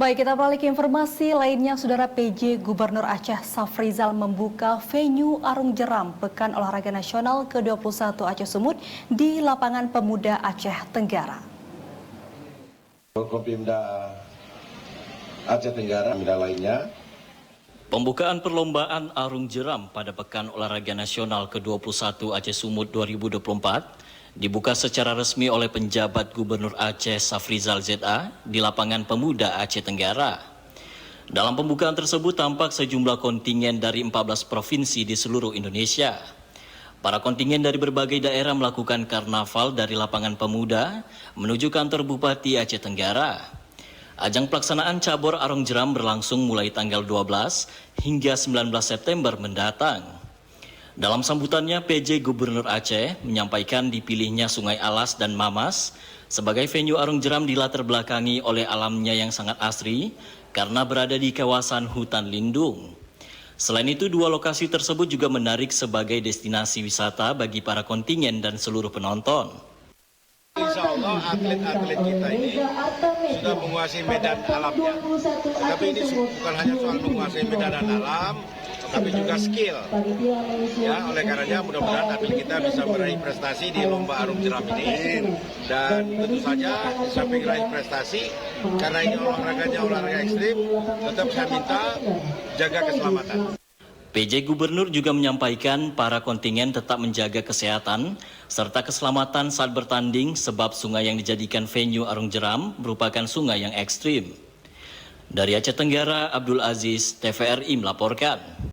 Baik, kita beralih ke informasi lainnya. Saudara, PJ Gubernur Aceh Safrizal membuka venue Arung Jeram Pekan Olahraga Nasional ke-21 Aceh Sumut di Lapangan Pemuda Aceh Tenggara. Kopimda Aceh Tenggara, lainnya. Pembukaan perlombaan Arung Jeram pada Pekan Olahraga Nasional ke-21 Aceh Sumut 2024 dibuka secara resmi oleh penjabat Gubernur Aceh Safrizal ZA di Lapangan Pemuda Aceh Tenggara. Dalam pembukaan tersebut tampak sejumlah kontingen dari 14 provinsi di seluruh Indonesia. Para kontingen dari berbagai daerah melakukan karnaval dari Lapangan Pemuda menuju kantor Bupati Aceh Tenggara. Ajang pelaksanaan cabur Arung Jeram berlangsung mulai tanggal 12 hingga 19 September mendatang. Dalam sambutannya, PJ Gubernur Aceh menyampaikan dipilihnya Sungai Alas dan Mamas sebagai venue Arung Jeram dilatar belakangi oleh alamnya yang sangat asri karena berada di kawasan hutan lindung. Selain itu, dua lokasi tersebut juga menarik sebagai destinasi wisata bagi para kontingen dan seluruh penonton. Insya Allah atlet-atlet kita ini sudah menguasai medan alamnya. Tetapi ini bukan hanya soal menguasai medan alam, tapi juga skill. Ya, oleh karenanya mudah-mudahan atlet kita bisa meraih prestasi di lomba Arung Jeram ini. Dan tentu saja di samping meraih prestasi, karena ini olahraga ekstrim, tetap saya minta jaga keselamatan. PJ Gubernur juga menyampaikan para kontingen tetap menjaga kesehatan serta keselamatan saat bertanding sebab sungai yang dijadikan venue Arung Jeram merupakan sungai yang ekstrim. Dari Aceh Tenggara, Abdul Aziz, TVRI melaporkan.